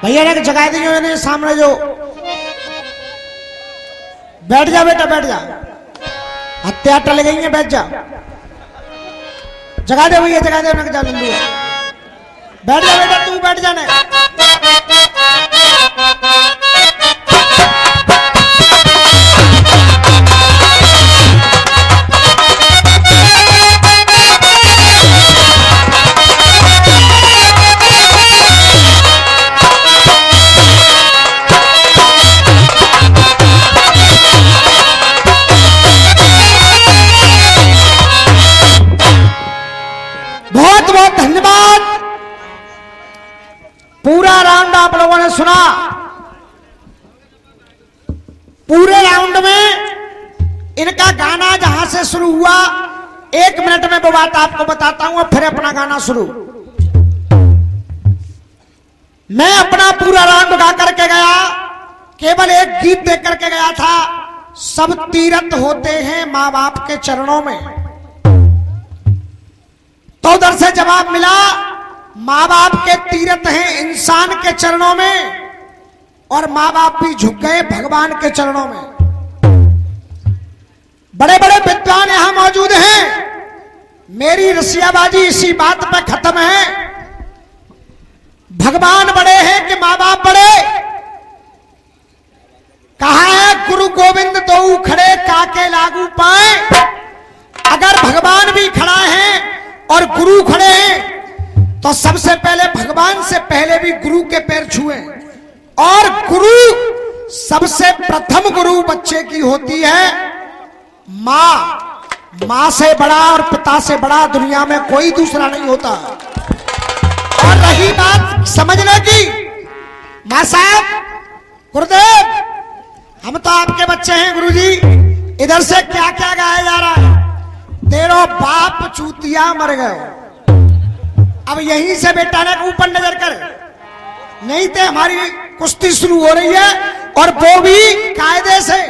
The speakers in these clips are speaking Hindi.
भैया ने जगा दी जो सामने जो बैठ जा बेटा बैठ जा, हत्या टल गई है, बैठ जा, जगा दे भैया जगा दे, उन्हें जा लल्लू बैठ जा बेटा, तू बैठ जाने। बहुत बहुत धन्यवाद। पूरा राउंड आप लोगों ने सुना। पूरे राउंड में इनका गाना जहां से शुरू हुआ, 1 मिनट में वो बात आपको बताता हूं, फिर अपना गाना शुरू। मैं अपना पूरा राउंड गा करके गया, केवल एक गीत देख करके गया था, सब तीरथ होते हैं मां बाप के चरणों में। तो उधर से जवाब मिला, माँ बाप के तीरथ हैं इंसान के चरणों में, और माँ बाप भी झुक गए भगवान के चरणों में। बड़े बड़े विद्वान यहां मौजूद हैं। मेरी रसियाबाजी इसी बात पे खत्म है। भगवान बड़े हैं कि माँ बाप बड़े? कहा है गुरु गोविंद दो खड़े काके लागू पाए। अगर भगवान भी खड़ा है और गुरु खड़े हैं तो सबसे पहले भगवान से पहले भी गुरु के पैर छुए, और गुरु सबसे प्रथम गुरु बच्चे की होती है मां। मां से बड़ा और पिता से बड़ा दुनिया में कोई दूसरा नहीं होता। और रही बात समझने की, मां साहब गुरुदेव हम तो आपके बच्चे हैं गुरुजी, इधर से क्या क्या गाया जा रहा है? तेरो बाप चूतिया मर गए। अब यहीं से बेटा ने ऊपर नजर कर, नहीं तो हमारी कुश्ती शुरू हो रही है, और वो भी कायदे से।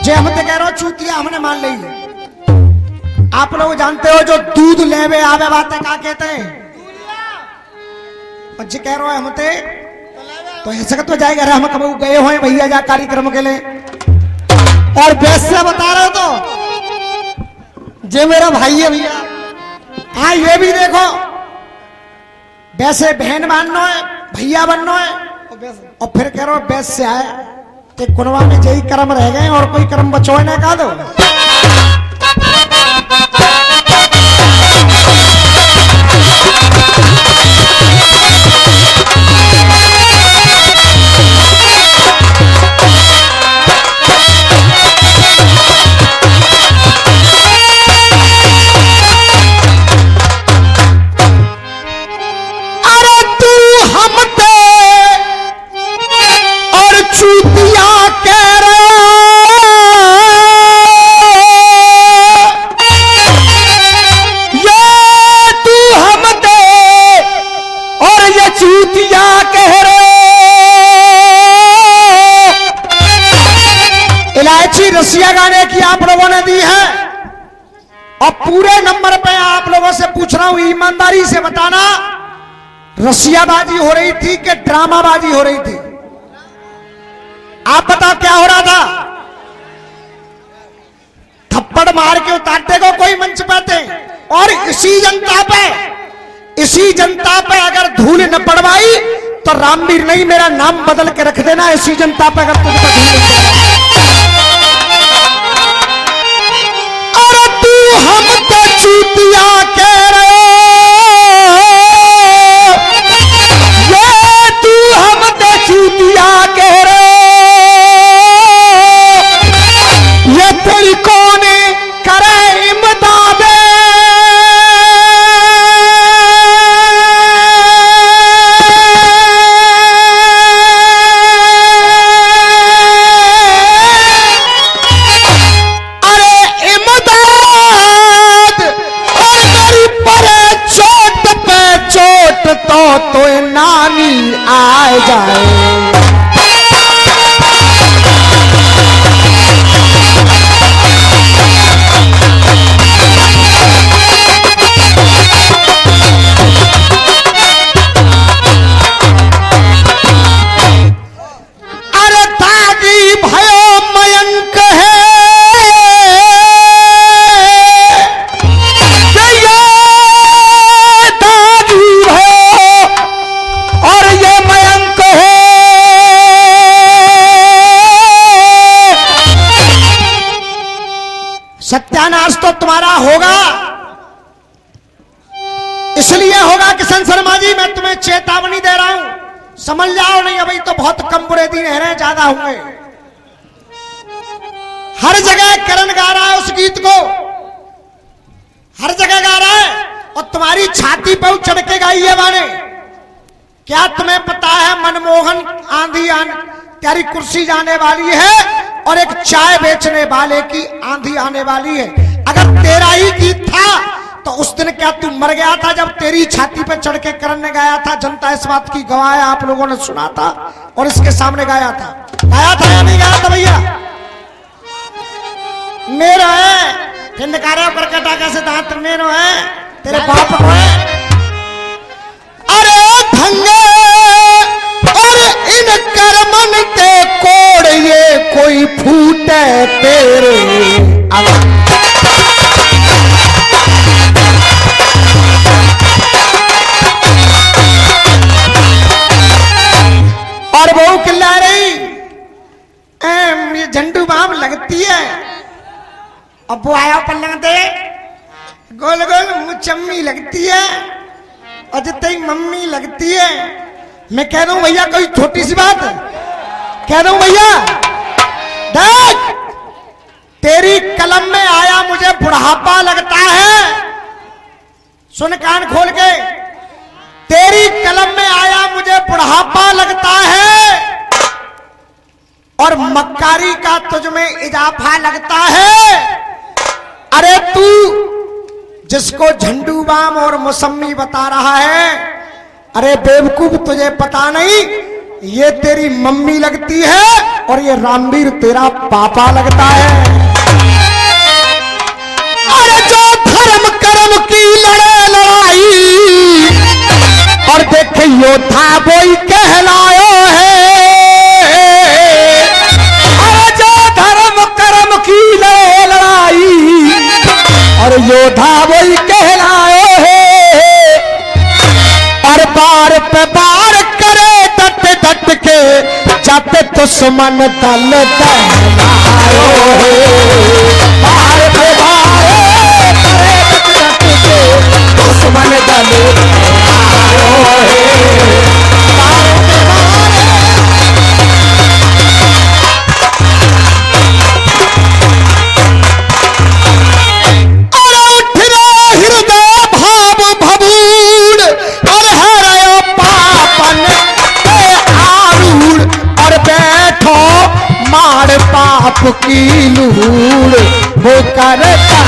जे हम तो कह रहे हो चूतिया हमने मान ली है। आप लोग जानते हो जो दूध लेवे आवे बातें क्या कहते हैं? जी कह रहे हो हम तो ऐसा तो जाएगा, हम कब गए हुए भैया जा कार्यक्रम के लिए, और वैसे बता रहे हो तो जे मेरा भाई है भैया। हाँ ये भी देखो, वैसे बहन मानना है, भैया बनना है, और फिर कह रहे हो वैसे से आए तो कुनवा में यही कर्म रह गए और कोई कर्म बचो ना कहा दो। रसिया गाने की आप लोगों ने दी है, और पूरे नंबर पे आप लोगों से पूछ रहा हूं, ईमानदारी से बताना, रसियाबाजी हो रही थी कि ड्रामाबाजी हो रही थी? आप बताओ क्या हो रहा था? थप्पड़ मार के उतारते को कोई मंच पाते, और इसी जनता पे अगर धूल न पड़वाई तो रामवीर नहीं, मेरा नाम बदल के रख देना। इसी जनता पे अगर तुझे धूल हम तो चूतिया कह रहे, ये तू हम तो चूतिया कह रहे, ये तेरी कौन करे इमदाद? तो नानी आ जाए। सत्यानाश तो तुम्हारा होगा, इसलिए होगा किशन शर्मा जी, मैं तुम्हें चेतावनी दे रहा हूं, समझ जाओ, नहीं अभी तो बहुत कम बुरे दिन है, ज्यादा होंगे। हर जगह करण गा रहा है उस गीत को, हर जगह गा रहा है, और तुम्हारी छाती पर चढ़ के गाई है बाने। क्या तुम्हें पता है मनमोहन आंधी तेरी कुर्सी जाने वाली है, और एक चाय बेचने वाले की आंधी आने वाली है। अगर तेरा ही गीत था तो उस दिन क्या तू मर गया था जब तेरी छाती पे चढ़ के करण ने गाया था? जनता इस बात की गवाह है, आप लोगों ने सुना था और इसके सामने गाया था या नहीं गाया था भैया? मेरो है फिर निकारे ऊपर कटा कैसे दांत, मेरो है तेरे बाप को है। अरे भंगे और इन कर्मन ते कोड़ ये कोई फूटे तेरे और वो किल्ला रही ये झंडू बाम लगती है। अब वो आया पल्लंग दे गोल गोल मुचम्मी लगती है और जितनी मम्मी लगती है। मैं कह रहा हूं भैया कोई छोटी सी बात कह रहा हूं भैया, देख तेरी कलम में आया मुझे बुढ़ापा लगता है, सुन कान खोल के, तेरी कलम में आया मुझे बुढ़ापा लगता है और मक्कारी का तुझ में इजाफा लगता है। अरे तू जिसको झंडू बाम और मौसमी बता रहा है, अरे बेवकूफ तुझे पता नहीं ये तेरी मम्मी लगती है और ये रामवीर तेरा पापा लगता है। अरे जो धर्म कर्म की लड़े लड़ाई और देखे योद्धा वही कहलायो है। अरे जो धर्म कर्म की लड़े लड़ाई और योद्धा वही कहलायो है। और बार पे बार करे डट डट के जाते दुश्मन दल दहलायो है। बार पे बार करे डट डट के दुश्मन दल दहलायो है। बार पे बार हृदय भाव भबूर और हरयो पापन के आरूढ़ और बैठो मार पाप की लूड़ वो करता।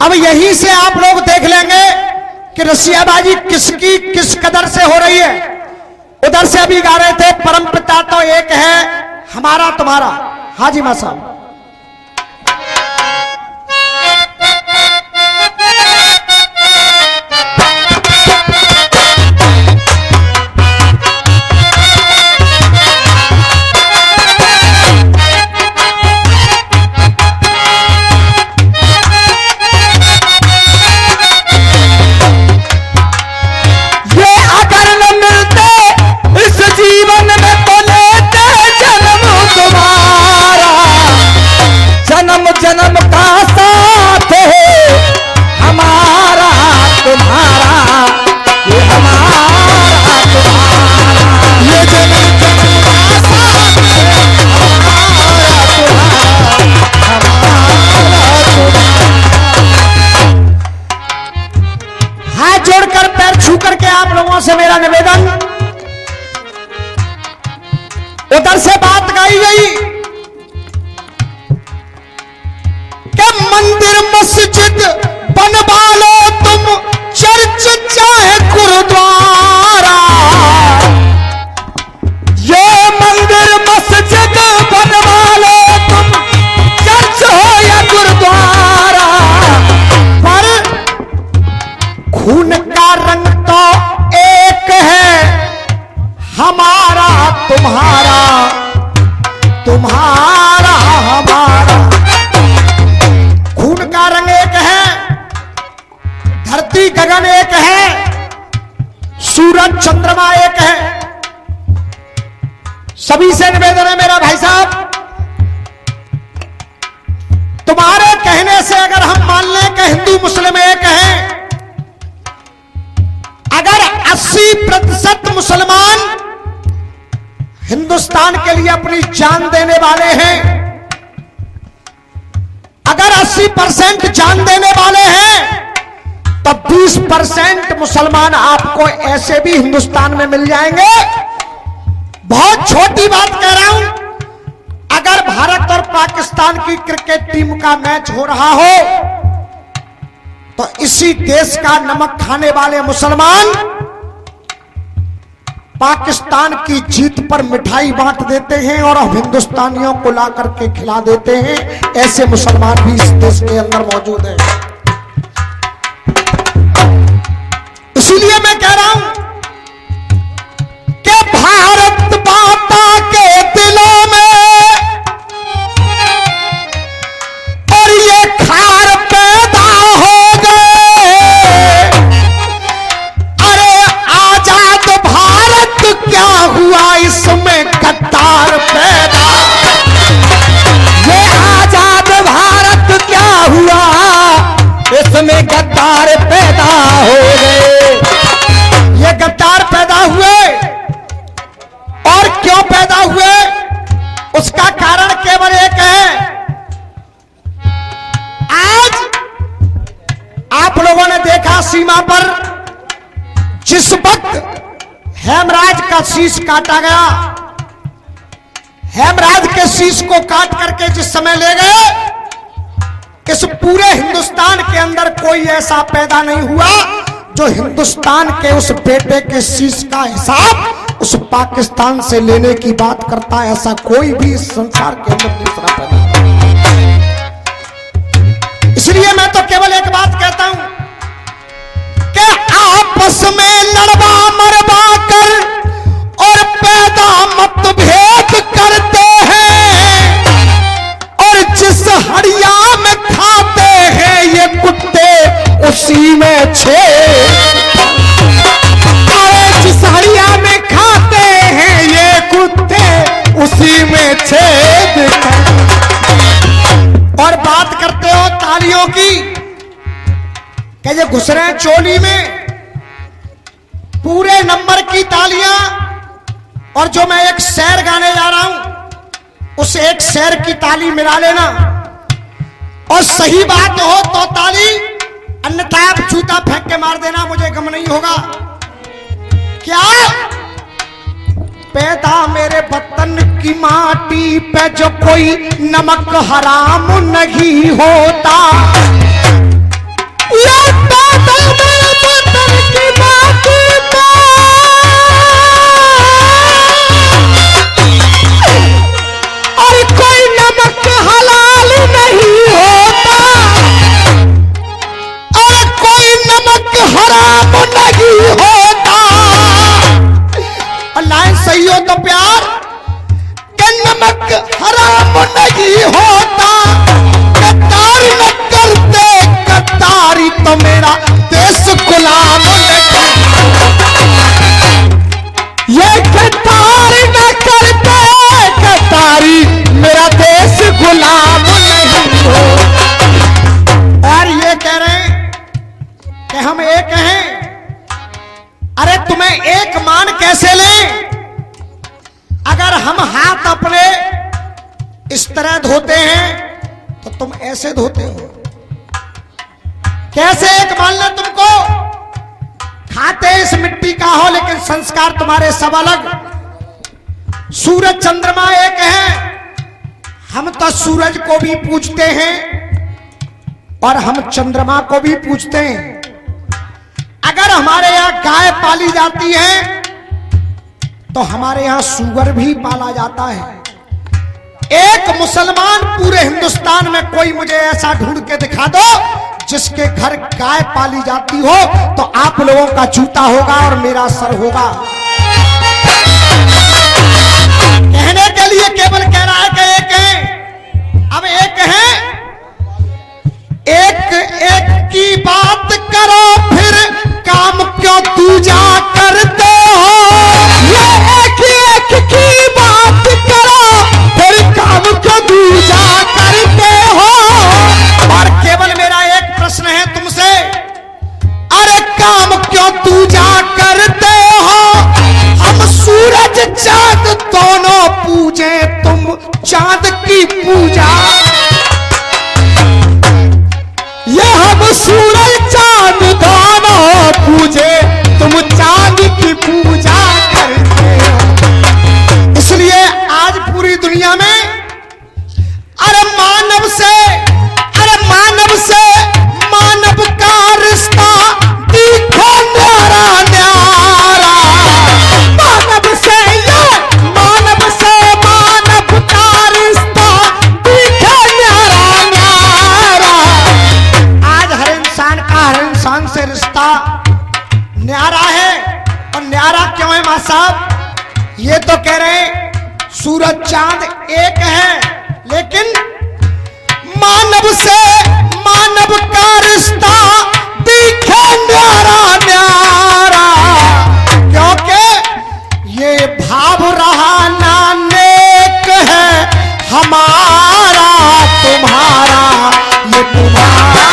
अब यहीं से आप लोग देख लेंगे कि रसियाबाजी किसकी किस कदर से हो रही है। उधर से अभी गा रहे थे परमपिता तो एक है हमारा तुम्हारा, हाजी मां साहब। जन्म का साथ है हमारा तुम्हारा, ये हमारा तुम्हारा, ये जन्म जन्म का साथ है हमारा तुम्हारा, हमारा तुम्हारा। हाथ जोड़कर पैर छू करके आप लोगों से मेरा निवेदन, उधर से बात गाई गई मंदिर मस्जिद बनवा लो तुम, चर्च चाहे गुरुद्वारा। ये मंदिर मस्जिद बनवा लो तुम, चर्च हो या गुरुद्वारा, पर खून का रंग तो एक है हमारा तुम्हारा। का रंग एक है, धरती गगन एक है, सूरज चंद्रमा एक है। सभी से निवेदन है मेरा भाई साहब, तुम्हारे कहने से अगर हम मान लें कि हिंदू मुस्लिम एक हैं, अगर 80% मुसलमान हिंदुस्तान के लिए अपनी जान देने वाले हैं, अगर 80% जान देने वाले हैं, तो 20% मुसलमान आपको ऐसे भी हिंदुस्तान में मिल जाएंगे। बहुत छोटी बात कह रहा हूं, अगर भारत और पाकिस्तान की क्रिकेट टीम का मैच हो रहा हो तो इसी देश का नमक खाने वाले मुसलमान पाकिस्तान की जीत पर मिठाई बांट देते हैं और अब हिंदुस्तानियों को ला करके खिला देते हैं। ऐसे मुसलमान भी इस देश के अंदर मौजूद हैं। इसीलिए मैं कह रहा हूं कि भारत माता के दिलों में और ये खार पैदा हो गए। अरे आजाद भारत क्या हुआ, इसमें गद्दार पैदा। ये आजाद भारत क्या हुआ, इसमें गद्दार पैदा हो गए। ये गद्दार पैदा हुए, और क्यों पैदा हुए उसका कारण केवल एक है। आज आप लोगों ने देखा सीमा पर जिस वक्त हेमराज का शीश काटा गया, हेमराज के शीश को काट करके जिस समय ले गए, इस पूरे हिंदुस्तान के अंदर कोई ऐसा पैदा नहीं हुआ जो हिंदुस्तान के उस बेटे के शीश का हिसाब उस पाकिस्तान से लेने की बात करता है। ऐसा कोई भी इस संसार के अंदर दूसरा पैदा नहीं। इसलिए मैं तो केवल एक बात कहता हूं कि आपस में लड़वा मरवा कर और पैदा मतभेद करते हैं, और जिस हड़िया में खाते हैं ये कुत्ते उसी में छेद। अरे जिस हड़िया में खाते हैं ये कुत्ते उसी में छेद। और बात करते हो तालियों की कि ये घुस रहे हैं चोली में, पूरे नंबर की तालियां। और जो मैं एक शेर गाने जा रहा हूं उस एक शेर की ताली मिला लेना, और सही बात हो तो ताली, अन्यथा आप जूता फेंक के मार देना, मुझे गम नहीं होगा। क्या पैदा मेरे वतन की माटी पे जो कोई नमक हराम नहीं होता। ये पैदा मेरे वतन की माटी पे, और कोई नमक हलाल नहीं होता, और कोई नमक हराम नहीं होता। और लाइन सही हो तो प्यार, कि नमक हराम नहीं होता। गद्दार न करते गद्दारी तो मेरा देश गुलाम नहीं। ये गद्दार न करते गद्दारी, मेरा देश गुलाम नहीं हो। और ये कह रहे हैं कि हम एक हैं। अरे तुम्हें एक मान कैसे लें, अगर हम हाथ अपने इस तरह धोते हैं तो तुम ऐसे धोते हो। कैसे एक मान लें तुमको? खाते इस मिट्टी का हो लेकिन संस्कार तुम्हारे सब अलग। सूरज चंद्रमा एक है, हम तो सूरज को भी पूजते हैं और हम चंद्रमा को भी पूजते हैं। अगर हमारे यहां गाय पाली जाती है तो हमारे यहां सूअर भी पाला जाता है। एक मुसलमान पूरे हिंदुस्तान में कोई मुझे ऐसा ढूंढ के दिखा दो जिसके घर गाय पाली जाती हो, तो आप लोगों का जूता होगा और मेरा सर होगा। कहने के लिए केवल कह रहा है कि एक है। अब एक है, एक क्यों दूजा करते हो? ये एक की बात करो, फिर काम क्यों दूजा करते हो? और केवल मेरा एक प्रश्न है तुमसे, अरे काम क्यों दूजा करते हो? हम सूरज चांद दोनों पूजे, तुम चांद की पूजा। ये हम सूरज चांद दोनों पूजे, तुम चांद की पूजा करते हो। इसलिए आज पूरी दुनिया में अरे मानव से मानव का रिश्ता दिखो न्यारा न्यारा। मानव से मानव का रिश्ता दिखे न्यारा न्यारा। आज हर इंसान से रिश्ता न्यारा है। और न्यारा क्यों है मां साहब? ये तो कह रहे हैं सूरज चांद एक है, लेकिन मानव से मानव का रिश्ता दिखे न्यारा न्यारा। क्योंकि ये भाव रहा ना नेक है हमारा तुम्हारा, ये तुम्हारा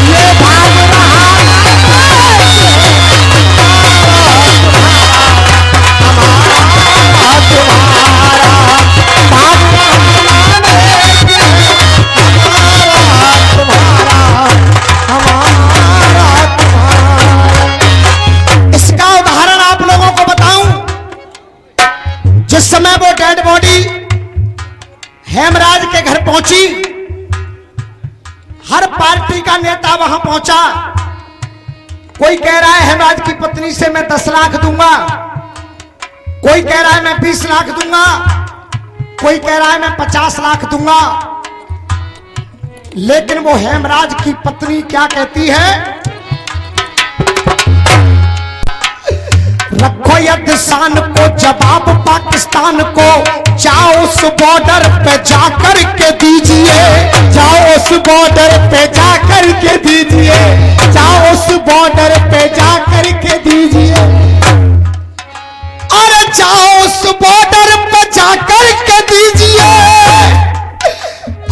ये भाव रहा इसका उदाहरण आप लोगों को बताऊं। जिस समय वो डेड बॉडी हेमराज के घर पहुंची, हर पार्टी का नेता वहां पहुंचा। कोई कह रहा है हेमराज की पत्नी से मैं 10 लाख दूंगा, कोई कह रहा है मैं 20 लाख दूंगा, कोई कह रहा है मैं 50 लाख दूंगा। लेकिन वो हेमराज की पत्नी क्या कहती है? रखो यदसान को जवाब पाकिस्तान को, जाओ उस बॉर्डर पे जाकर के दीजिए, जाओ उस बॉर्डर पे जाकर के दीजिए, जाओ उस बॉर्डर पे जाकर के दीजिए। अरे जाओ उस बॉर्डर पे जाकर के दीजिए।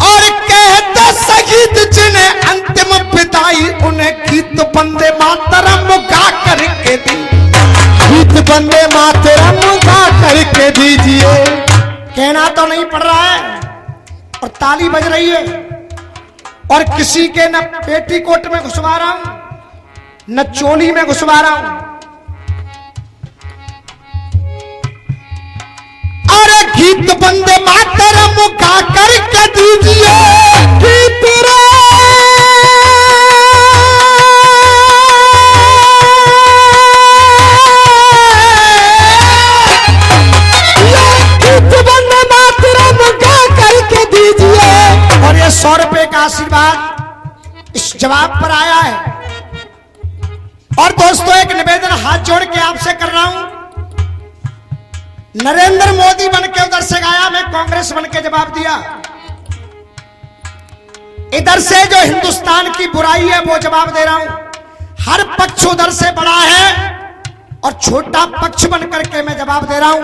और कहते शहीद जिन्हें अंतिम विदाई, उन्हें गीत वंदे मातरम गा करके दी, गीत वंदे मातरम गा करके दीजिए। कहना तो नहीं पड़ रहा है और ताली बज रही है, और किसी के न पेटीकोट में घुसवा रहा हूं न चोली में घुसवा रहा हूं। अरे गीत वंदे मातरम गा करके दीजिए। गीत रे गीत वंदे मातरम गा करके दीजिए। और ये 100 रुपए का आशीर्वाद इस जवाब पर आया है। और दोस्तों, एक निवेदन हाथ जोड़ के आपसे कर रहा हूं। नरेंद्र मोदी बन के उधर से गाया, मैं कांग्रेस बन के जवाब दिया। इधर से जो हिंदुस्तान की बुराई है वो जवाब दे रहा हूं। हर पक्ष उधर से बड़ा है और छोटा पक्ष बन करके मैं जवाब दे रहा हूं।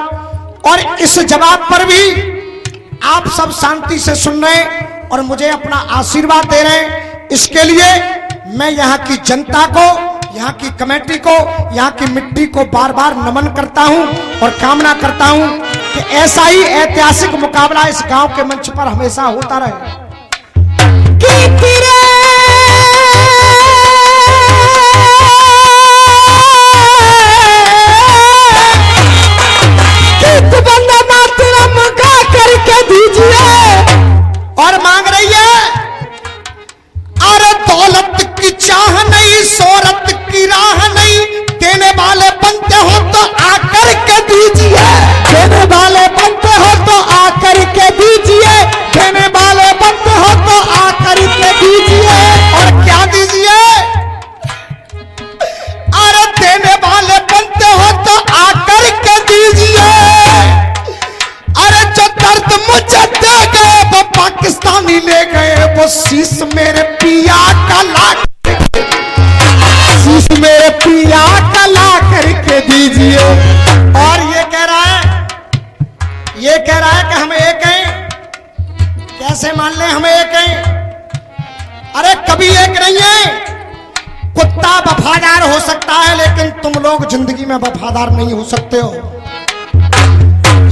और इस जवाब पर भी आप सब शांति से सुन रहे हैं और मुझे अपना आशीर्वाद दे रहे हैं। इसके लिए मैं यहाँ की जनता को, यहाँ की कमेटी को, यहाँ की मिट्टी को बार बार नमन करता हूं और कामना करता हूं कि ऐसा ही ऐतिहासिक मुकाबला इस गांव के मंच पर हमेशा होता रहे। और मांग रही है, अरे दौलत की चाह नहीं, शोहरत की राह नहीं, देने वाले बनते हो तो आकर के दीजिए, देने वाले बनते हो तो आकर के दीजिए, देने वाले बनते हो तो आकर के दीजिए। और क्या दीजिए? अरे देने वाले बनते हो तो आकर के दीजिए। अरे जो दर्द मुझे दे गए वो पाकिस्तानी ले गए, वो शीश मेरे पिया का लाख, शीश भी एक नहीं है। कुत्ता वफादार हो सकता है, लेकिन तुम लोग जिंदगी में वफादार नहीं हो सकते हो।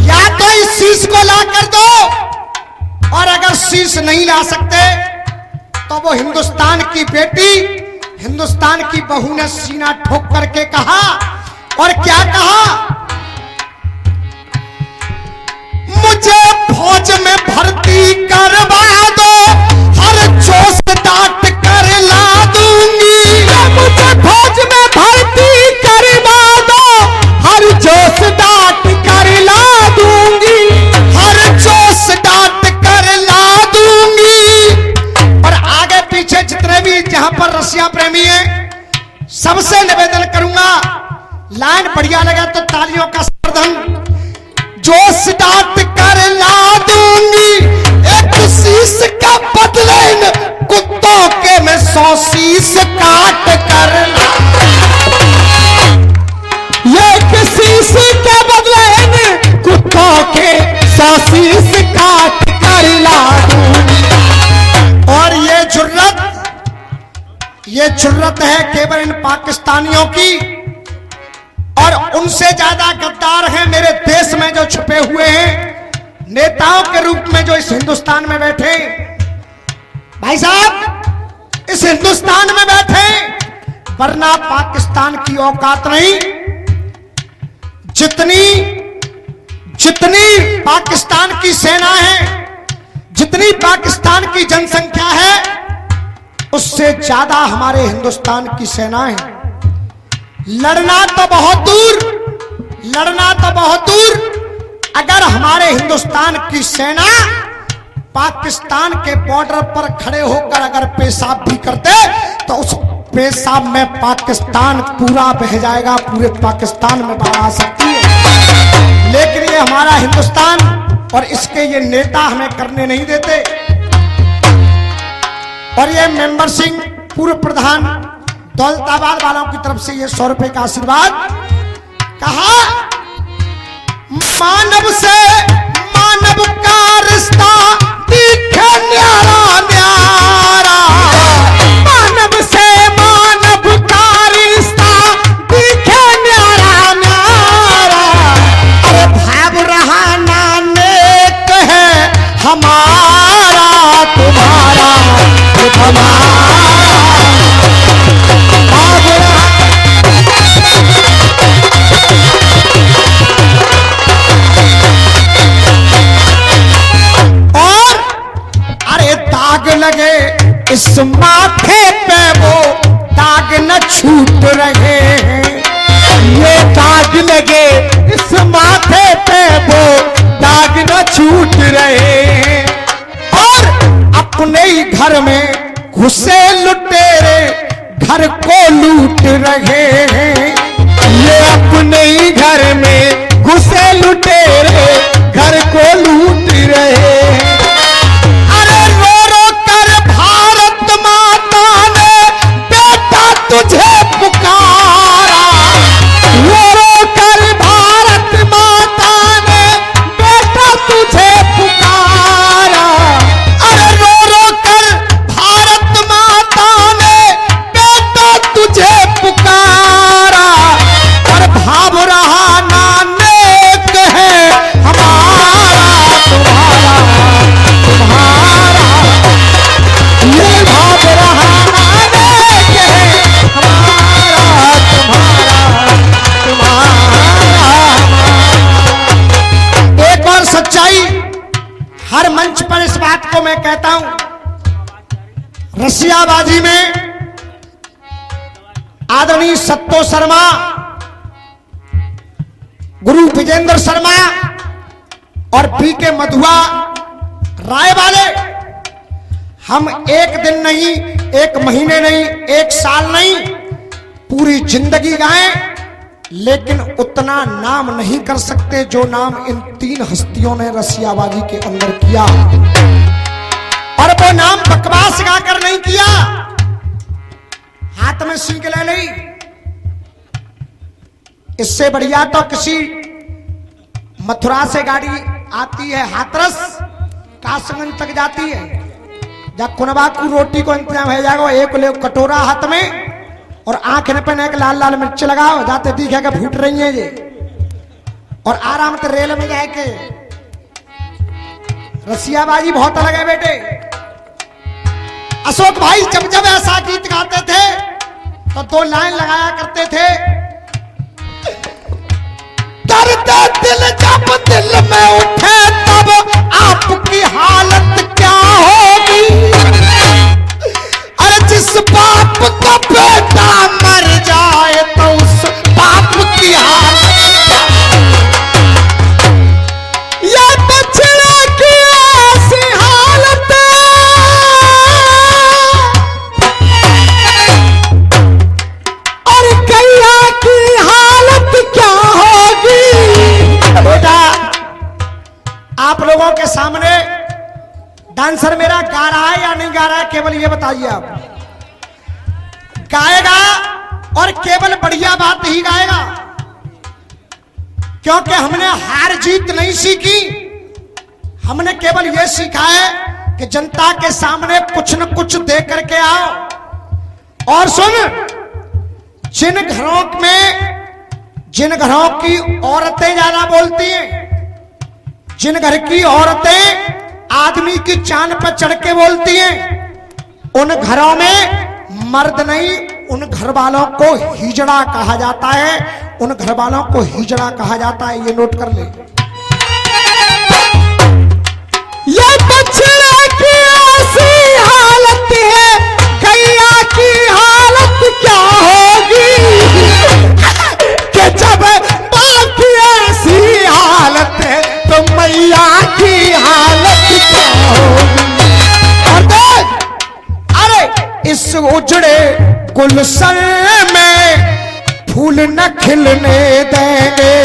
या तो इस शीश को ला कर दो, और अगर शीश नहीं ला सकते तो वो हिंदुस्तान की बेटी, हिंदुस्तान की बहू ने सीना ठोक करके कहा, और क्या कहा, मुझे फौज में भर्ती करवा दो, हर जोश डांट कर ला दूंगी। मुझे फौज में भर्ती करवा दो, हर जोश डांट कर ला दूंगी, हर जोश डांट कर ला दूंगी। और आगे पीछे जितने भी जहां पर रसिया प्रेमी हैं, सबसे निवेदन करूंगा, लाइन बढ़िया लगा तो तालियों का समर्थन। जोश डांट कर ला दूंगी, एक शीश का बदले इन कुत्तों के मैं 100 शीश काट कर ला। ये शीश के बदले इन कुत्तों के 100 शीश काट कर ला दूंगी। और ये जुर्रत है केवल इन पाकिस्तानियों की, और उनसे ज्यादा गद्दार हैं मेरे देश में जो छुपे हुए हैं, नेताओं के रूप में जो इस हिंदुस्तान में बैठे। भाई साहब, इस हिंदुस्तान में बैठे, वरना पाकिस्तान की औकात नहीं। जितनी पाकिस्तान की सेना है, जितनी पाकिस्तान की जनसंख्या है, उससे ज्यादा हमारे हिंदुस्तान की सेना है। लड़ना तो बहुत दूर, अगर हमारे हिंदुस्तान की सेना पाकिस्तान के बॉर्डर पर खड़े होकर अगर पेशाब भी करते, तो उस पेशाब में पाकिस्तान पूरा बह जाएगा, पूरे पाकिस्तान में बाढ़ आ सकती है। लेकिन ये हमारा हिंदुस्तान और इसके ये नेता हमें करने नहीं देते। और ये मेंबर सिंह, पूर्व प्रधान, दौलताबाद वालों की तरफ से ये 100 रुपए का आशीर्वाद। कहा, मानव से मानव का रिश्ता दिखे न्यारा न्यारा, मानव से मानव का रिश्ता दिखे न्यारा न्यारा। अरे भाव रहा ना नेक है हमारा तुम्हारा हमारा। लगे इस माथे पे वो दाग न छूट रहे हैं, ये दाग लगे इस माथे पे वो दाग न छूट रहे हैं। और अपने ही घर में घुसे लुटेरे घर को लूट रहे हैं, ये अपने ही घर में घुसे लुटेरे घर को लूट रहे हैं। तुझे पुकारा, रो रो कर भारत माता ने बेटा तुझे पुकारा। अरे रो रो कर भारत माता ने बेटा तुझे पुकारा। और भाव रहा ना नेक है हमारा तुम्हारा तुम्हारा, ये भाव रहा सच्चाई हर मंच पर इस बात को मैं कहता हूं। रसियाबाजी में आदरणीय सत्तो शर्मा, गुरु विजेंद्र शर्मा और पी के मधुआ राय वाले, हम एक दिन नहीं, एक महीने नहीं, एक साल नहीं, पूरी जिंदगी गाएं, लेकिन उतना नाम नहीं कर सकते जो नाम इन 3 हस्तियों ने रसियाबाजी के अंदर किया। और वो नाम बकवास गाकर नहीं किया, हाथ में सीख ले ली। इससे बढ़िया तो किसी मथुरा से गाड़ी आती है, हाथरस कासगंज तक जाती है, जब कुनबा की रोटी को इंतजाम हो जाएगा, एक ले कटोरा हाथ में और आंख में पहने एक लाल लाल मिर्च लगाओ, जाते दिखेगा फूट रही है ये, और आराम से रेल में जाके रसियाबाजी बहुत अलग है बेटे। अशोक भाई जब जब ऐसा गीत गाते थे तो 2 लाइन लगाया करते थे, दर्द दिल जब दिल में उठे तब आपकी हालत क्या होगी, अरे जिस बाप का बेटा मर जाए तो उस बाप की हालत क्या होगी। ये बछड़ा की ऐसी हालत, और गैया की हालत क्या होगी। बेटा आप लोगों के सामने डांसर मेरा गा रहा है या नहीं गा रहा है, केवल ये बताइए। आप गाएगा और केवल बढ़िया बात ही गाएगा, क्योंकि हमने हार जीत नहीं सीखी, हमने केवल यह सीखा है कि जनता के सामने कुछ न कुछ दे करके आओ। और सुन, जिन घरों की औरतें ज्यादा बोलती हैं, जिन घर की औरतें आदमी की चांद पर चढ़ के बोलती हैं, उन घरों में मर्द नहीं, उन घर वालों को हिजड़ा कहा जाता है, उन घर वालों को हिजड़ा कहा जाता है, ये नोट कर ले। ये बछड़ा की ऐसी हालत है, गैया की हालत क्या होगी, कि जब बाप की ऐसी हालत है तो मैया की हालत क्या होगी। और देख, अरे इस उजड़े गुलशन में फूल न खिलने देंगे,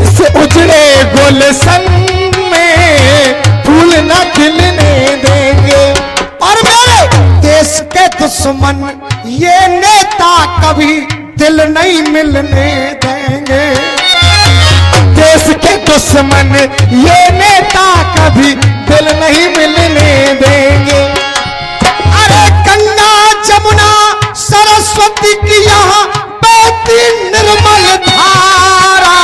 इस उजड़े गुलशन में फूल न खिलने देंगे। और मेरे देश के दुश्मन ये नेता कभी दिल नहीं मिलने देंगे, देश के दुश्मन ये नेता कभी दिल नहीं मिलने देंगे। अरे गंगा जमुना सरस्वती की यहाँ बहती निर्मल धारा,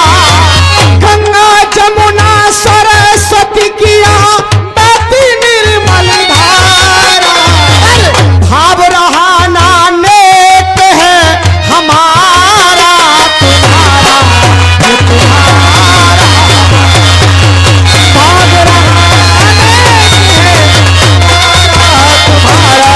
गंगा जमुना सरस्वती की यहाँ बहती निर्मल धारा, भाव रहा ना नेक है हमारा तुम्हारा, ये तुम्हारा भाव रहा नेक है हमारा तुम्हारा।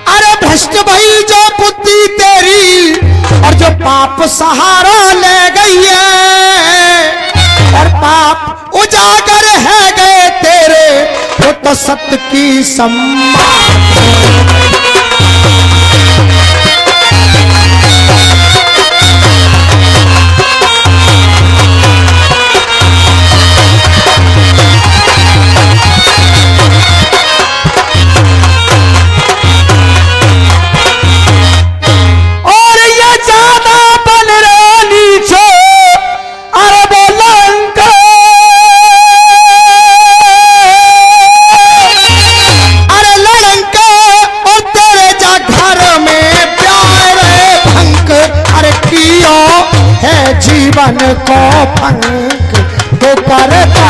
अरे भ्रष्ट भई जो बुद्धि तेरी, और जो पाप सहारा ले गई है, और पाप उजागर है गए तेरे, वो तो सत्य की सम्मान। और ये ज्यादा बन रहे नीचे, अरे बोलंग, अरे लड़ंका, और तेरे जा घर में प्यार भंक, अरे कियो है जीवन को भंक तो करता।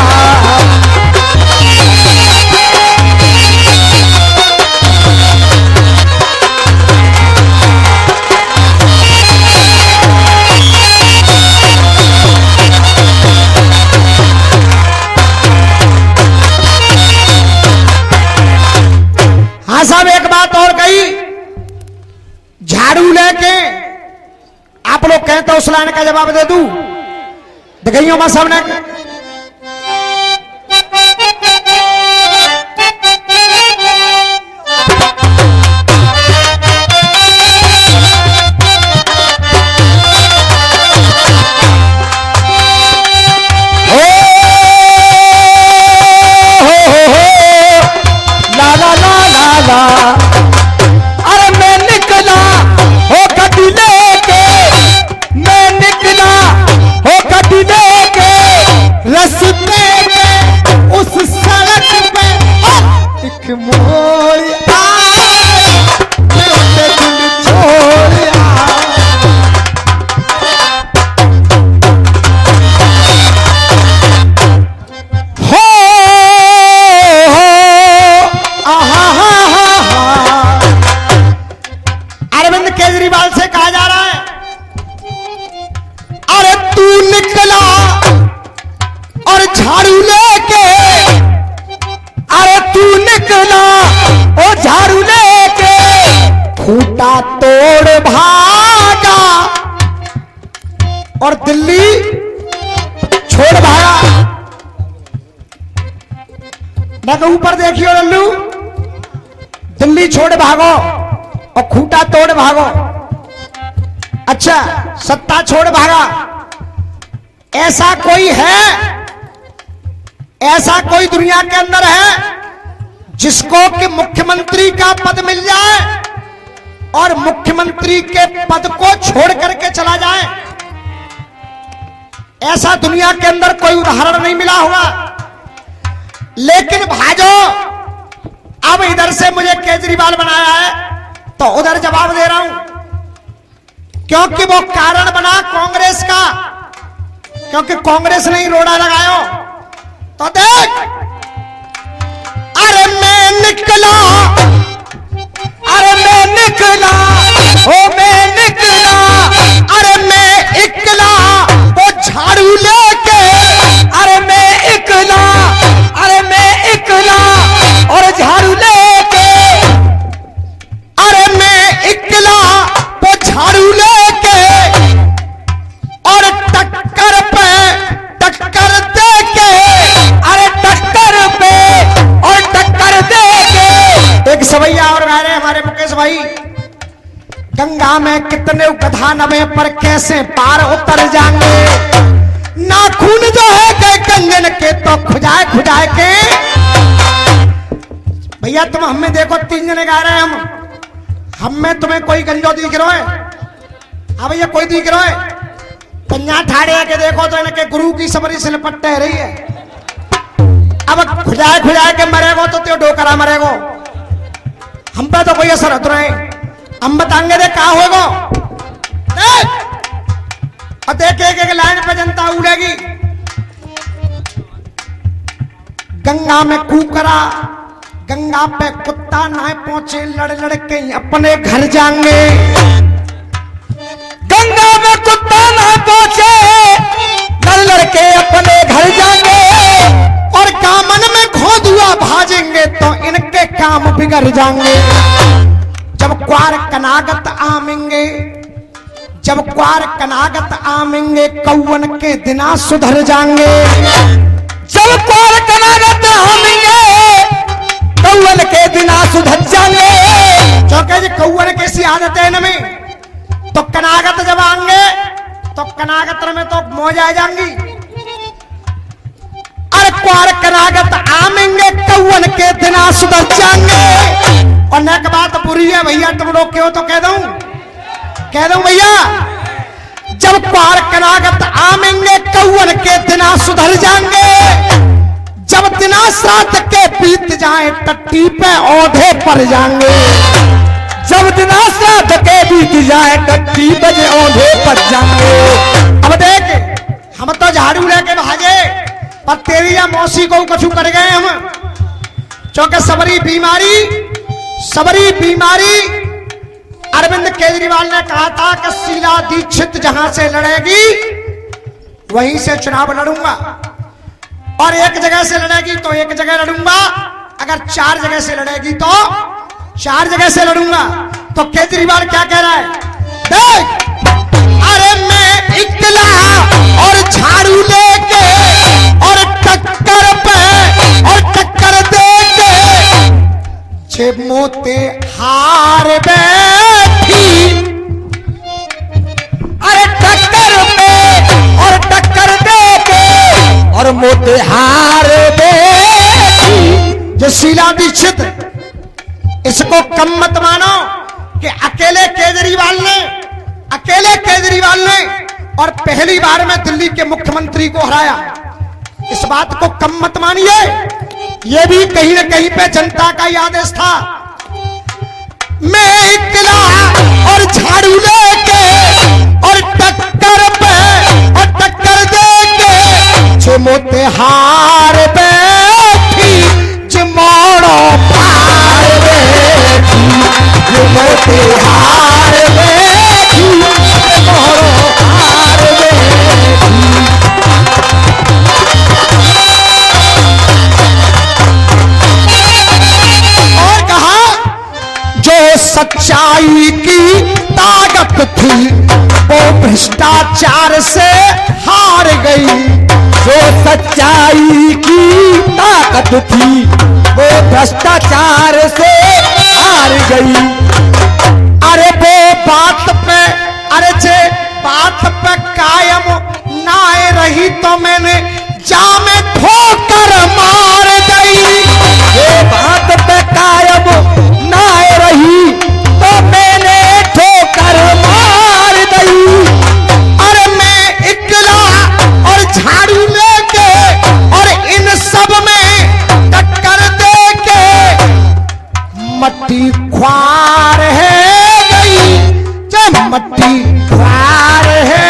हाँ साहब, एक बात और कही, झाड़ू लेके आप लोग कहें तो उस लाइन का जवाब दे दूं, दिखाइयो मां साहब ने। लाला अरे मैं निकला हो गड्डी लेके, मैं निकला हो गड्डी लेके, रस्ते में उस सड़क पे एक मोड़ आए, मैं उसे दिल छोड़ आया। अरविंद केजरीवाल से कहा जा रहा है, अरे तू निकला और झाड़ू लेके, अरे तू निकला और झाड़ू लेके, खूंटा तोड़ भागा और दिल्ली छोड़ भागा। मैं कहूं ऊपर देखियो लल्लू, दिल्ली छोड़ भागो और खूंटा तोड़ भागो। अच्छा, सत्ता छोड़ भागा। ऐसा कोई है, ऐसा कोई दुनिया के अंदर है जिसको कि मुख्यमंत्री का पद मिल जाए और मुख्यमंत्री के पद को छोड़ करके चला जाए? ऐसा दुनिया के अंदर कोई उदाहरण नहीं मिला होगा। लेकिन भाजो, अब इधर से मुझे केजरीवाल बनाया है तो उधर जवाब दे रहा हूं, क्योंकि वो कारण बना कांग्रेस का, क्योंकि कांग्रेस ने ही रोड़ा लगायो। तो देख, अरे मैं निकला, अरे मैं निकला, ओ मैं निकला, अरे मैं इकला वो झाड़ू लेके, अरे मैं इकला, अरे मैं इकला और झाड़ू लेके, अरे मैं इकला वो झाड़ू लेके, और टक्कर पे टक्कर देके, अरे टक्कर पे और टक्कर देके। एक सवैया और गा रहे हमारे मुकेश भाई, गंगा में कितने गधा नवे पर कैसे पार उतर जाएंगे, नाखून जो है गए कंगन के तो खुजाए खुजाए के। भैया तुम हमें देखो, 3 जने गा रहे हैं, हम में तुम्हें कोई गंजो दिख रहा है? हाँ भैया, कोई दिख रहा है? पंजा ठाड़े के देखो तो इनके गुरु की सबरी से लपट रही है। अब खुजाए खुजाए के मरेगो तो त्यो डोकरा मरेगो, हम पे तो कोई असर होता नहीं। हम बताएंगे दे क्या होगा, और देख एक लाइन पे जनता उड़ेगी। गंगा में कुकरा, गंगा पे कुत्ता ना पहुंचे, लड़ लड़ के अपने घर जाएंगे। गंगा में कुत्ता ना पहुंचे, लड़ लड़ के अपने घर जाएंगे। और कामन में खोदुआ भाजेंगे तो इनके काम बिगड़ जाएंगे। जब क्वार कनागत आमेंगे, जब क्वार कनागत आमेंगे, कौवन के दिना सुधर जाएंगे। जब क्वार कनागत आमेंगे, कौवन के दिना सुधर जाएंगे। क्योंकि कौवन कैसी आदत है इनमें, तो कनागत जब आएंगे तो कनागत में तो मौज आ जाएंगी। अरे क्वार कनागत आमेंगे, कौवन के दिना सुधर जाएंगे। और न बात बुरी है भैया, तुम लोग क्यों तो कह दूं भैया, जब क्वार कनागत आमेंगे, कौवन के दिना सुधर जाएंगे। जब दिना श्राद्ध के बीत जाए, टट्टी पे औधे पर जाएंगे। जब दिना श्राद्ध के बीत जाए, टट्टी बजे औंधे पर जाएंगे। अब देख, हम तो झाड़ू लेके भागे, पर तेरी या मौसी को कछु कर गए हम। क्योंकि सबरी बीमारी अरविंद केजरीवाल ने कहा था कि शीला दीक्षित जहां से लड़ेगी वहीं से चुनाव लड़ूंगा, और एक जगह से लड़ेगी तो एक जगह लड़ूंगा, अगर 4 जगह से लड़ेगी तो 4 जगह से लड़ूंगा। तो केजरीवाल क्या कह रहा है, देख, अरे मैं इकला और झाड़ू लेके और टक्कर पे और टक्कर देके, जे मोते हार बैठी, अरे टक्कर पे और टक्कर देके और मोते हार बैठी। जो शीला दीक्षित इसको कम मत मानो कि अकेले केजरीवाल ने और पहली बार में दिल्ली के मुख्यमंत्री को हराया। इस बात को कम मत मानिए, यह भी कहीं न कहीं पे जनता का ही आदेश था। मैं इकला और झाड़ू लेके और टक्कर पे और टक्कर देके जो मोते हार बैठी जमोड़ो पार बैठी जो मोते हार बैठी जमोड़ो पार बैठी। और कहा जो सच्चाई की ताकत थी वो भ्रष्टाचार से हार गई। जो सच्चाई की ताकत थी वो भ्रष्टाचार से हार गई। अरे वो बात पे, अरे जे बात पे कायम ना रही तो मैंने जामे ठोकर मार गई। ये बात पे कायम ना रही तो मैंने ठोकर मार गई। अरे मैं इकला और झाड़ू लेके और इन सब में टक्कर देके मट्टी ख्वार है गई। जब मट्टी ख्वार है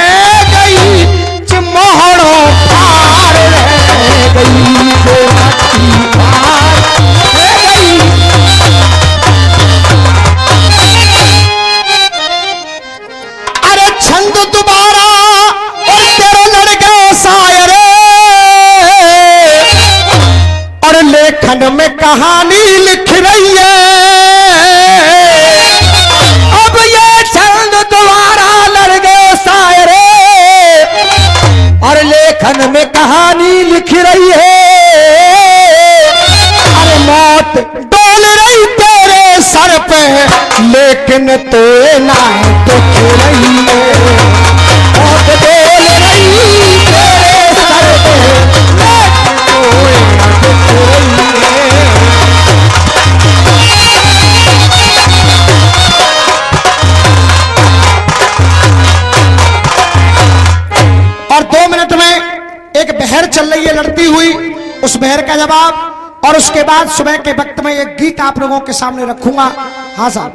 गई मोहड़ो पार रह गई। जो मट्टी ख्वार है गई। अरे छंद दोबारा और तेरे लड़के शायरे और लेखन में कहानी लिख रही है। अब ये छंद दोबारा लड़ गए शायरे और लेखन में कहानी लिख रही है। अरे मौत डोल रही तेरे सर पे लेकिन तो ना दुख रही है। मौत डोल रही तेरे सर पे लेकिन तोए ना दुख रही है। और 2 मिनट में एक बहर चल रही है लड़ती हुई, उस बहर का जवाब और उसके बाद सुबह के वक्त में एक गीत आप लोगों के सामने रखूंगा। हाँ साहब।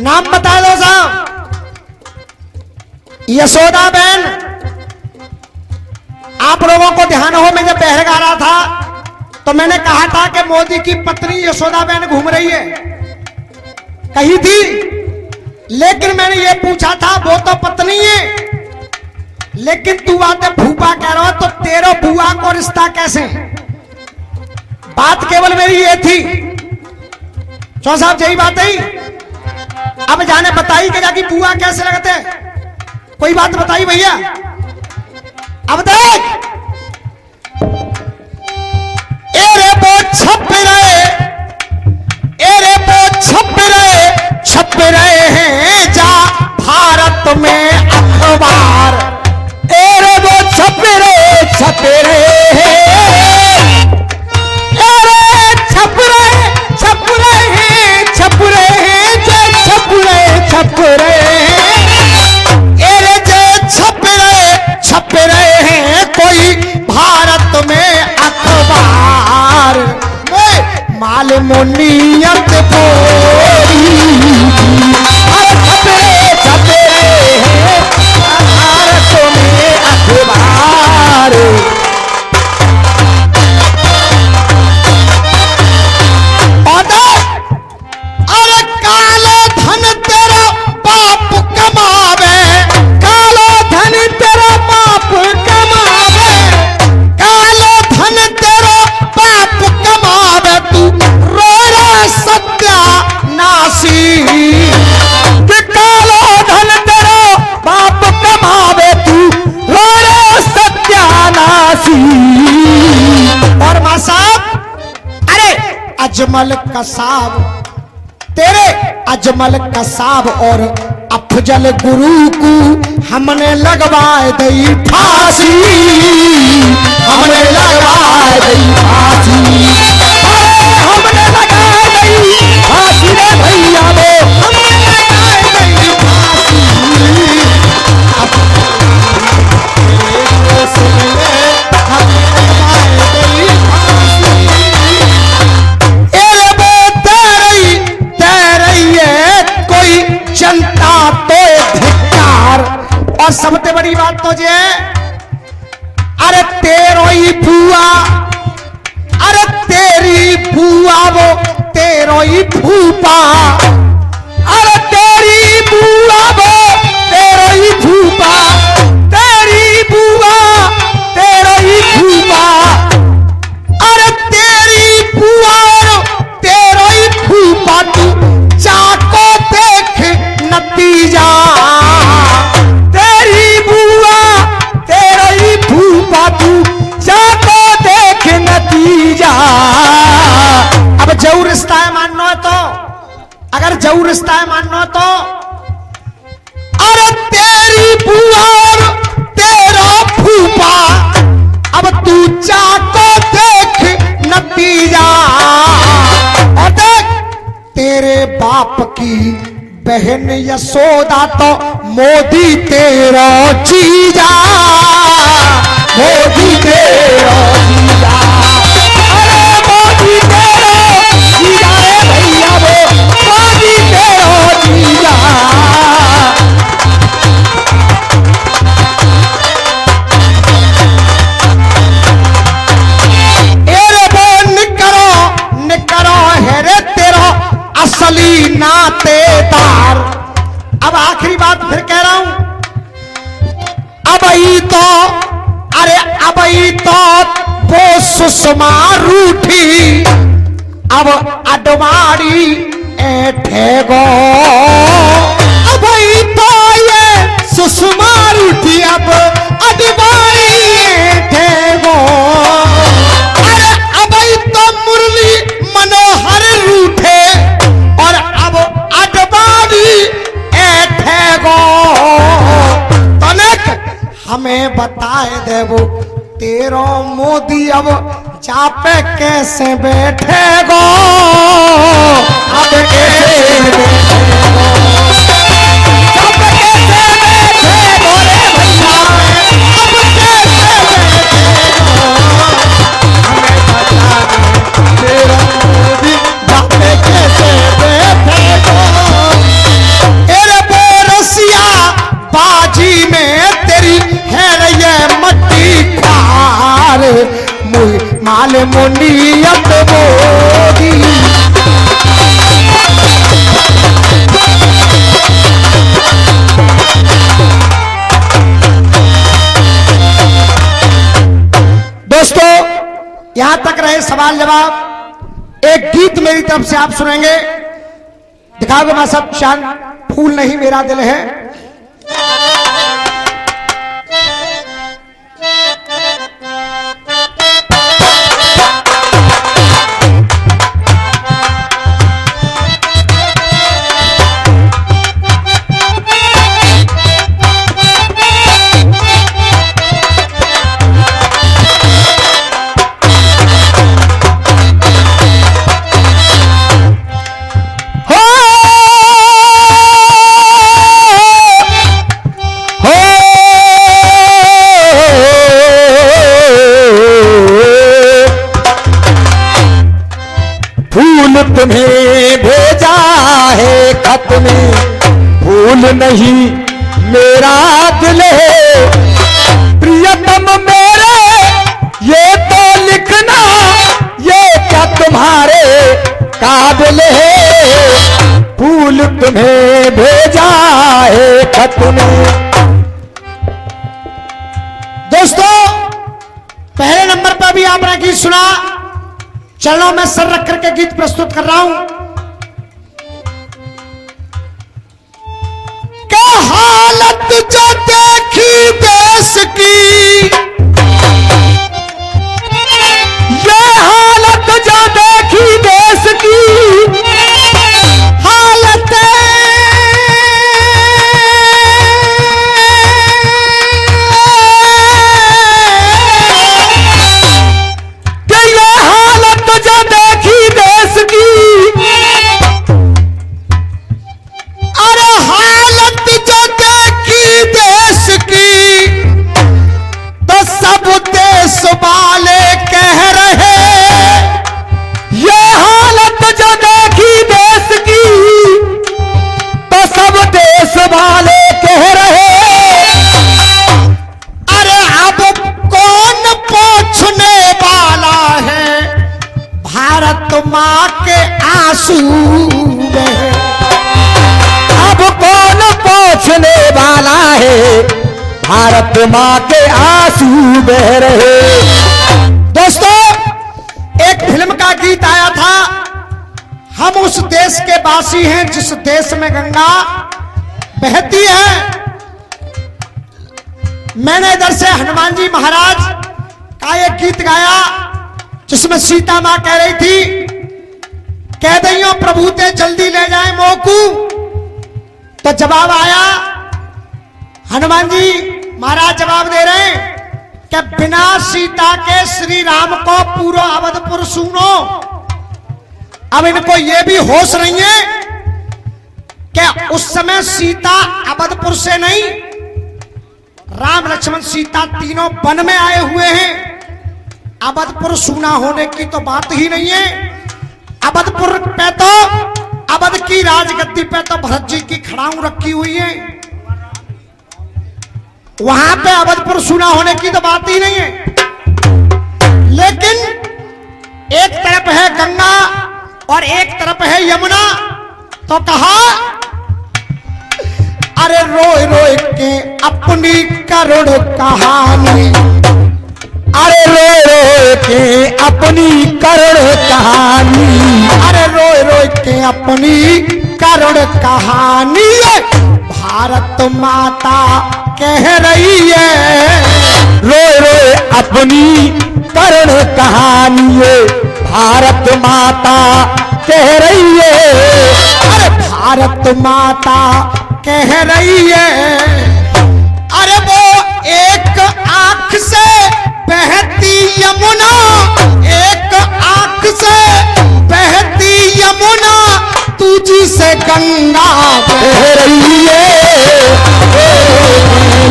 नाम बता दो साहब। यशोदा बहन। आप लोगों को ध्यान हो, मैं जब बहर गा रहा था तो मैंने कहा था कि मोदी की पत्नी यशोदा बहन घूम रही है, कही थी। लेकिन मैंने ये पूछा था वो तो पत्नी है, लेकिन तू आते फूफा कह रहा हो तो तेरे बुआ को रिश्ता कैसे? बात केवल मेरी ये थी। चौ साहब यही बात है। अब जाने बताई कि जाकी बुआ कैसे लगते? कोई बात बताई भैया। अब देख एरे वो छप रहे हैं जा भारत में अखबार। एरे वो छप रहे हैं। छप रहे हैं कोई भारत में अखबार में माल मुनियत बोरी। छपे हैं भारत में अखबार। अरे काला धन तेरा बाप कमावे, काला धन तेरा बाप कमावे, काला धन तेरा बाप कमावे। तू रोरा सत्या अजमल कसाब, तेरे अजमल कसाब और अफजल गुरु को हमने लगवाए दई फांसी, हमने लगवाए दई फांसी, हमने लगाए दई फांसी रे भैया वो, हमने लगाए दई फांसी, जनता तो धिक्कार। और सबसे बड़ी बात तो ये, अरे तेरो ही फुआ, अरे तेरी फुआ वो तेरो ही फूफा, अरे तेरी फुआ वो तेरो ही फूफा, तेरी फुआ तेरो ही फूफा, अरे तेरी फुआ तेरो ही फूफा, तू चाको नतीजा, तेरी बुआ तेरा ही फूफा, तू जाको देख नतीजा। अब जरूर रिश्ता है मानना है तो, अगर जरूर रिश्ता है मानना है तो, अरे तेरी बुआ और तेरा फूफा, अब तू जाको देख नतीजा। और देख तेरे बाप की बहन यशोदा तो मोदी तेरा जीजा, मोदी तेरा जीजा, अरे मोदी तेरा जीजा रे भैया वो, मोदी तेरा जीजा। अरे वो निकरो है रे तेरा असली नातेदार। अब आखिरी बात फिर कह रहा हूं, अब ही तो, अरे अब ही तो वो सुषमा रूठी, अब अडवाणी ऐठेगो, अब ही तो ये सुषमा रूठी, अब अडवाणी ऐठेगो, अरे अब ही तो मुरली मनोहर रूठे, और अब अडवाणी ऐठेगो। तनिक हमें बताए देवो तेरो मोदी अब चापे कैसे बैठेगो, अब कैसे बैठेगो, चापे कैसे बैठेगो रे भैया, अब कैसे बैठेगो, हमें बता दे तेरा मोदी चापे कैसे बैठेगो। अरे बोरसिया बाजी में तेरी है ये मट्टी खार, माल मुनियत मोदी। दोस्तों यहां तक रहे सवाल जवाब। एक गीत मेरी तरफ से आप सुनेंगे, दिखाओगे मैं सब शान फूल नहीं मेरा दिल है। तुम्हें भेजा है खत में, फूल नहीं मेरा दिल है, प्रियतम मेरे ये तो लिखना, ये क्या तुम्हारे काबिल है, फूल तुम्हें भेजा है खत में। दोस्तों पहले नंबर पर भी आपने गीत सुना, चलो मैं सर रख करके गीत प्रस्तुत कर रहा हूं। क्या हालत जो देखी देश की, ये हालत जो देखी देश भारत माँ के आंसू बहे। अब कौन पोंछने वाला है, भारत माँ के आंसू बह रहे। दोस्तों, एक फिल्म का गीत आया था, हम उस देश के वासी हैं जिस देश में गंगा बहती है। मैंने इधर से हनुमान जी महाराज का एक गीत गाया जिसमें सीता मां कह रही थी, कह दइयो प्रभु ते जल्दी ले जाए मोकू। तो जवाब आया, हनुमान जी महाराज जवाब दे रहे हैं कि बिना सीता के श्री राम को पूरा अवधपुर सुनो। अब इनको यह भी होश नहीं है कि उस समय सीता अवधपुर से नहीं, राम लक्ष्मण सीता तीनों वन में आए हुए हैं। अवधपुर सूना होने की तो बात ही नहीं है। अवधपुर पे तो, अवध की राजगद्दी पे तो भरत जी की खड़ाऊ रखी हुई है, वहां पे अवधपुर सूना होने की तो बात ही नहीं है। लेकिन एक तरफ है गंगा और एक तरफ है यमुना, तो कहा अरे रोए रोए के अपनी करुण कहानी, अरे रोए रोए के अपनी करुण कहानी, अरे रोए रोए के अपनी करुण कहानी भारत माता कह रही है। रोए रोए अपनी करुण कहानी भारत माता कह रही है। अरे भारत माता कह रही है। अरे वो एक आंख से बहती यमुना, एक आंख से बहती यमुना, तुझी से गंगा कह रही है।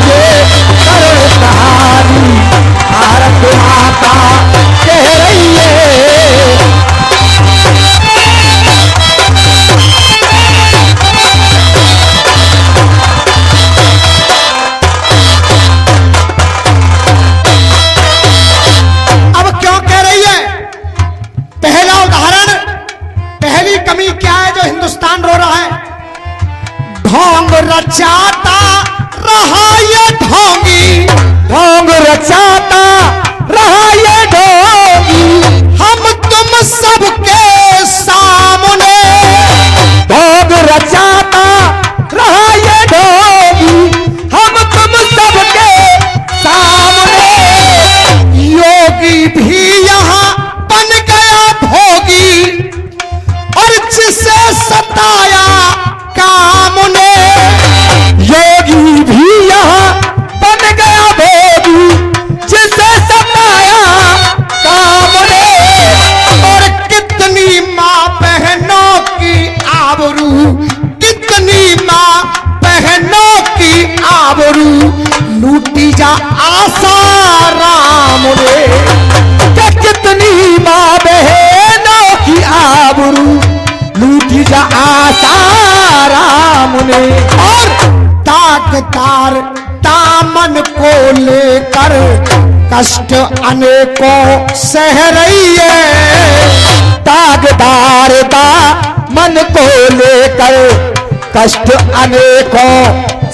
ये करुण कहानी भारत माता कह रही है। हिंदुस्तान रो रहा है, ढोंग रचाता रहा ये ढोंगी, ढोंग रचाता रहा ये ढोंगी, हम तुम सबके सामने। ढोंग रचाता रहा ये ढोंगी, हम तुम सबके सामने। योगी भी यहाँ बन गया भोगी और जिसे सताया काम ने। योगी भी यहाँ बन गया भोगी, जिसे सताया काम ने। और कितनी माँ बहनों की आबरू, कितनी माँ बहनों की आबरू लूटी जा आशा राम ने। कितनी माँ बहनों की आबरू लूटी जा आशा राम ने। और दागदार दामन को लेकर कष्ट अनेकों सह रही है। दागदार दामन को लेकर कष्ट अनेकों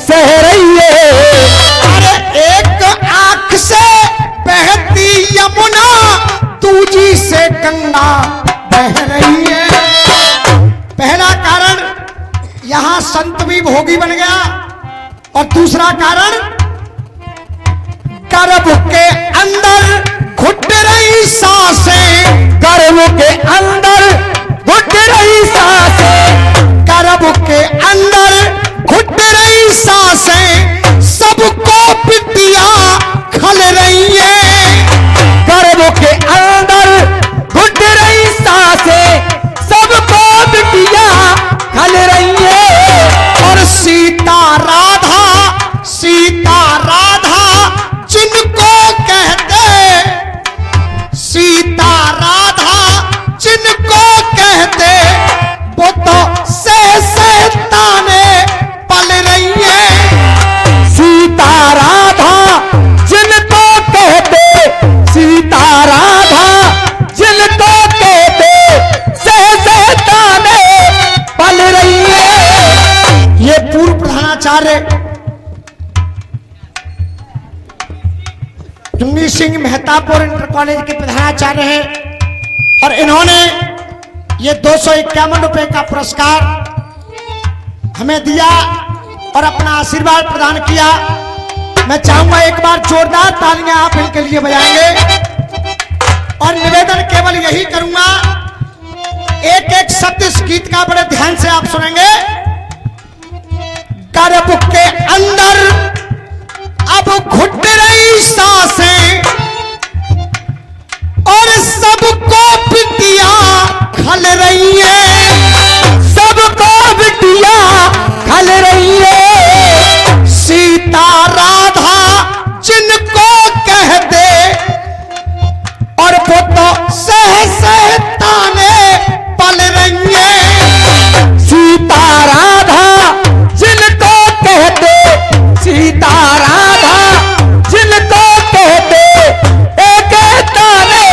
सह रही है। अरे एक आंख से बहती यमुना, दूजी से गंगा बह रही है। पहला कारण यहां संत भी भोगी बन गया, और दूसरा कारण गर्भ के अंदर घुट रही सांसें, गर्भ के अंदर घुट रही सांसें, गर्भ के अंदर घुट रही सांसें, सबको पिटिया खल रही है। गर्भ के अंदर घुट रही सांसें, सबको बिटिया खल रही है। और सीता राधा, सीता राधा जिनको कहते, सीता राधा प्रतापपुर इंटर कॉलेज के प्रधानाचार्य हैं और इन्होंने ये 251 रुपए का पुरस्कार हमें दिया और अपना आशीर्वाद प्रदान किया। मैं चाहूंगा एक बार जोरदार तालियां आप इनके लिए बजाएंगे और निवेदन केवल यही करूंगा, एक एक शब्द इस गीत का बड़े ध्यान से आप सुनेंगे। गर्भ के अंदर अब घुट रही सांसें और सबको बिटिया खल रही है, सबको बिटिया खल रही है। सीता राधा जिनको कह दे और वो तो सह ताने पल रही है। सीता राधा जिनको कह दे, सीता राधा जिनको कह दे, एक ताने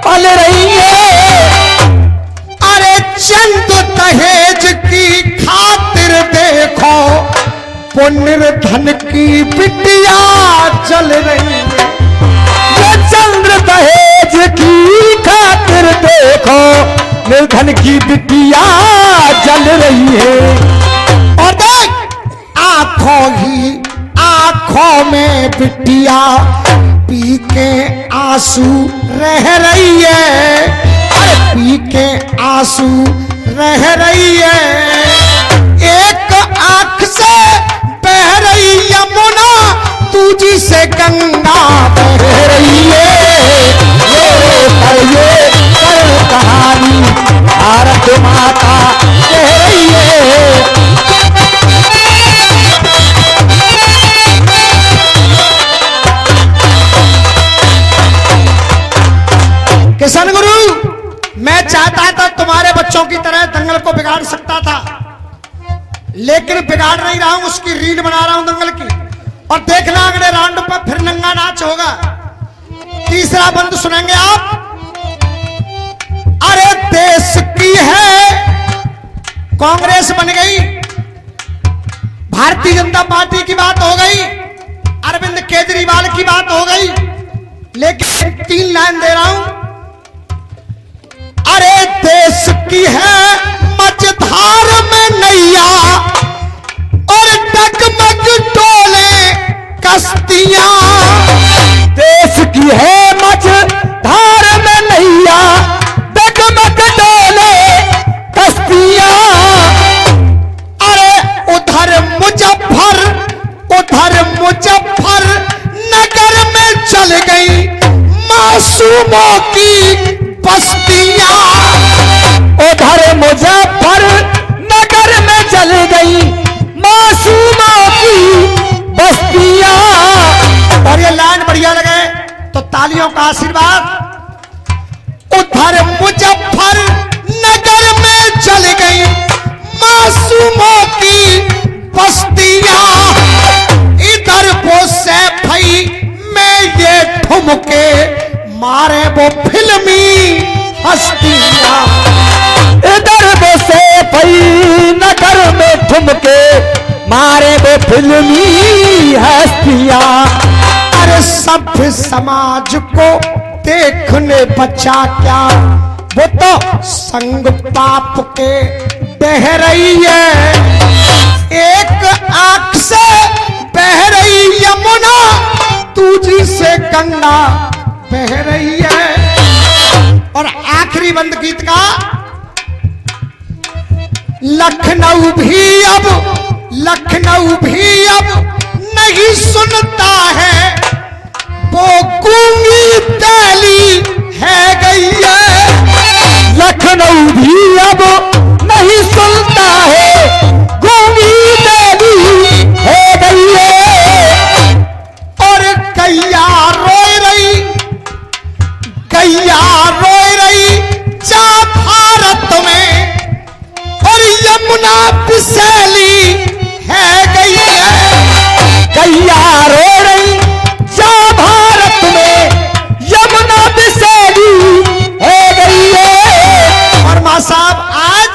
पल रही है। अरे चंद दहेज की खातिर देखो वो निर्धन की बिटिया चल रही है। ये चंद्र दहेज की खातिर देखो निर्धन की बिटिया जल रही है। और देख आंखों में बिटिया पी के आंसू रह रही है, अरे पी के आंसू रह रही है। एक आंख से बह रही यमुना, दूजी से गंगा बह रही है। ये कहानी भारत माता कह रही है। किशन गुरु, मैं चाहता था तुम्हारे बच्चों की तरह दंगल को बिगाड़ सकता था, लेकिन बिगाड़ नहीं रहा हूं, उसकी रील बना रहा हूं दंगल की। और देखना अगले राउंड पर फिर नंगा नाच होगा। तीसरा बंद सुनेंगे आप। अरे देश की है कांग्रेस बन गई, भारतीय जनता पार्टी की बात हो गई, अरविंद केजरीवाल की बात हो गई, लेकिन 3 लाइन दे रहा हूं। अरे देश की है मझधार में नैया और डगमग डोले कश्तियां। देश की है मझधार में नैया, डगमग डोले कश्तियां। अरे उधर मुजफ्फर नगर में चल गई मासूमों की बस्तियां। उधर मुजफ्फर नगर में चल गई मासूमों की बस्तियां। और ये लाइन बढ़िया लगे तो तालियों का आशीर्वाद। उधर मुजफ्फर नगर में चल गई मासूमों की बस्तियां, इधर वो सैफई में ये ठुमके मारे वो फिल्मी हस्तियां। इधर वो सैफई नगर में ठुमके मारे वो फिल्मी हस्तियां। अरे सभ्य समाज को देखने बचा क्या, वो तो संग पाप के बह रही है। एक आंख से बह रही यमुना, दूसरी से गंगा बह रही है। और आखिरी बंद गीत का, लखनऊ भी अब नहीं सुनता है, वो गूंगी तैली है गई है। लखनऊ भी अब नहीं सुनता है, गूंगी तैली है गई है। और गैया रोए रही जा भारत में, और यमुना पिसैली है गई है। गैया रो रही जा भारत में, यमुना पिसैली है गई है। और मां साहब आज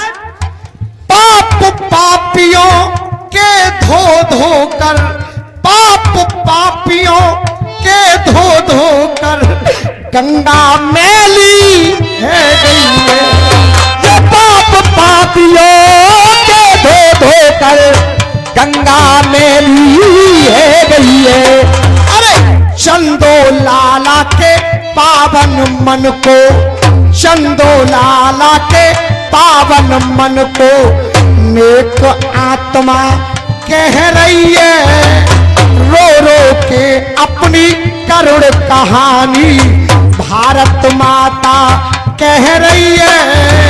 गंगा मेली है गई है। अरे चंदो लाला के पावन मन को, चंदो लाला के पावन मन को नेक आत्मा कह रही है, रो रो के अपनी करुण कहानी भारत माता कह रही है।